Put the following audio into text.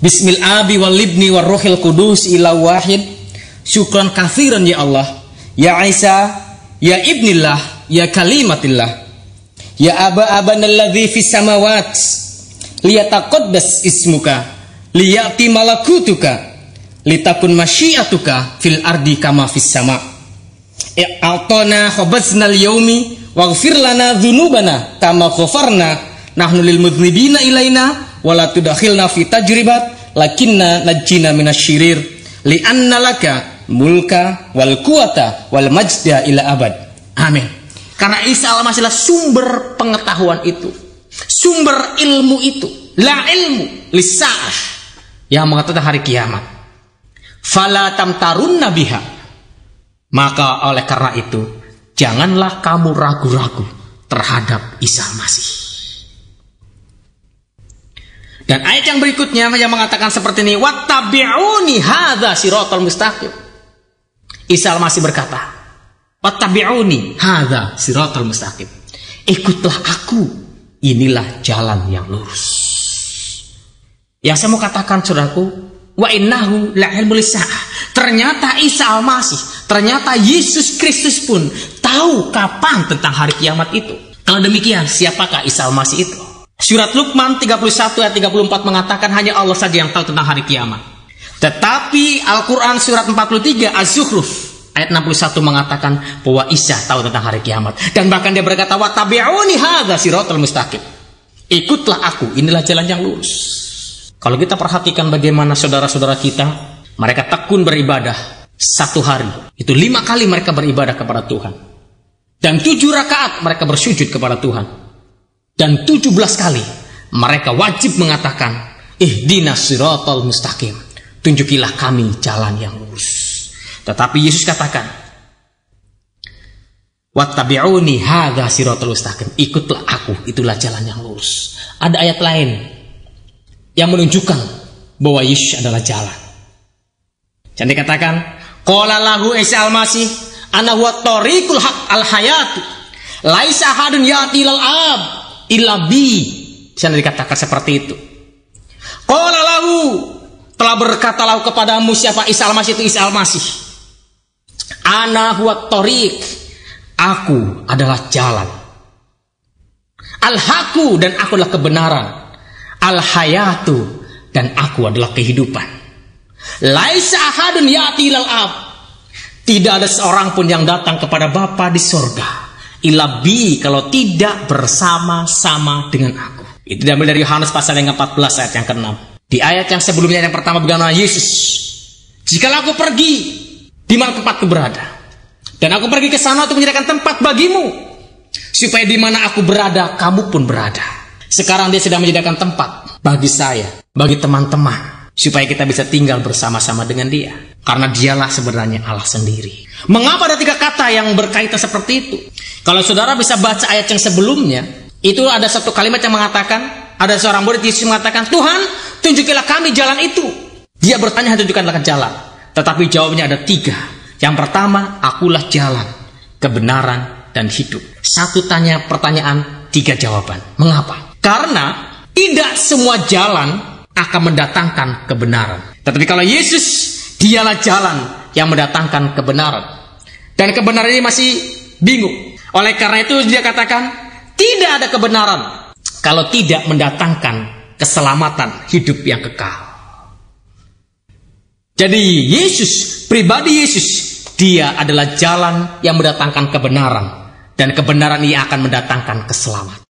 Bismil abi wal ibni war ruhil qudus ila wahid. Syukran katsiran ya Allah, ya Isa, ya ibnillah, ya kalimatillah, ya aba-abana alladzi fis samawat, liyataqaddas ismuka, liyati malakutuka, litakun masyiatuka fil ardi kama fis sama. A'tana khabaznal yaumi waghfir lana dzunubana kama ghafarna nahnu lil mudznibina ilaina wala tudakhilna fi tajribat lakinna najjina minasyirir li'anna laka mulka wal quwata wal majda ila abad. Amin. Karena Isa al-Masih sumber pengetahuan itu, sumber ilmu itu, la ilmu lisa'ah, yang mengatakan hari kiamat. Fala tamtarunna biha. Maka oleh karena itu janganlah kamu ragu-ragu terhadap Isa al-Masih. Dan ayat yang berikutnya yang mengatakan seperti ini, wattabi'uni hadza siratal mustaqim. Isa al-Masih berkata, wattabi'uni hadza siratal mustaqim. Ikutlah aku, inilah jalan yang lurus. Yang saya mau katakan saudaraku, wa innahu la'ilmul sa'ah. Ternyata Isa al-Masih, ternyata Yesus Kristus pun tahu kapan tentang hari kiamat itu. Kalau demikian, siapakah Isa al-Masih itu? Surat Luqman 31 ayat 34 mengatakan hanya Allah saja yang tahu tentang hari kiamat. Tetapi Al-Quran surat 43 Az-Zukhruf ayat 61 mengatakan bahwa Isa tahu tentang hari kiamat. Dan bahkan dia berkata, wattabi'uni hadza siratal mustaqim. Ikutlah aku, inilah jalan yang lurus. Kalau kita perhatikan bagaimana saudara-saudara kita, mereka tekun beribadah satu hari. Itu 5 kali mereka beribadah kepada Tuhan. Dan 7 rakaat mereka bersujud kepada Tuhan. Dan 17 kali mereka wajib mengatakan, ihdinas siratal mustaqim. Tunjukilah kami jalan yang lurus. Tetapi Yesus katakan, wattabi'uni hadza siratal mustaqim. Ikutlah aku, itulah jalan yang lurus. Ada ayat lain yang menunjukkan bahwa Yesus adalah jalan. Jadi dikatakan, qala lahu Isa al-Masih, ana huwa tariqul haq al-hayat. Laisa ahadun ya'ti ilal ab illa bi. Jadi dikatakan seperti itu. Qala lahu, telah berkatalah kepadamu siapa Isa al-Masih itu Isa al-Masih. Ana huwa tariq. Aku adalah jalan. Al-haqu, dan aku adalah kebenaran. Al-hayatu, dan aku adalah kehidupan. Laisa ahadun ya'ti ilal ab. Tidak ada seorang pun yang datang kepada Bapa di sorga illa bi, kalau tidak bersama-sama dengan aku. Itu diambil dari Yohanes pasal yang 14 ayat yang ke-6. Di ayat yang sebelumnya yang pertama berkata Yesus, jikalau aku pergi di mana tempatku berada, dan aku pergi ke sana untuk menyediakan tempat bagimu, supaya di mana aku berada kamu pun berada. Sekarang dia sedang menyediakan tempat bagi saya, bagi teman-teman, supaya kita bisa tinggal bersama-sama dengan dia. Karena dialah sebenarnya Allah sendiri. Mengapa ada 3 kata yang berkaitan seperti itu? Kalau saudara bisa baca ayat yang sebelumnya, itu ada satu kalimat yang mengatakan, ada seorang murid Yesus mengatakan, Tuhan, tunjukilah kami jalan itu. Dia bertanya, tunjukkanlah jalan. Tetapi jawabnya ada 3. Yang pertama, akulah jalan, kebenaran, dan hidup. Satu tanya pertanyaan, 3 jawaban. Mengapa? Karena tidak semua jalan akan mendatangkan kebenaran. Tetapi kalau Yesus, dialah jalan yang mendatangkan kebenaran. Dan kebenaran ini masih bingung. Oleh karena itu dia katakan, tidak ada kebenaran kalau tidak mendatangkan keselamatan hidup yang kekal. Jadi Yesus, pribadi Yesus, dia adalah jalan yang mendatangkan kebenaran. Dan kebenaran ini akan mendatangkan keselamatan.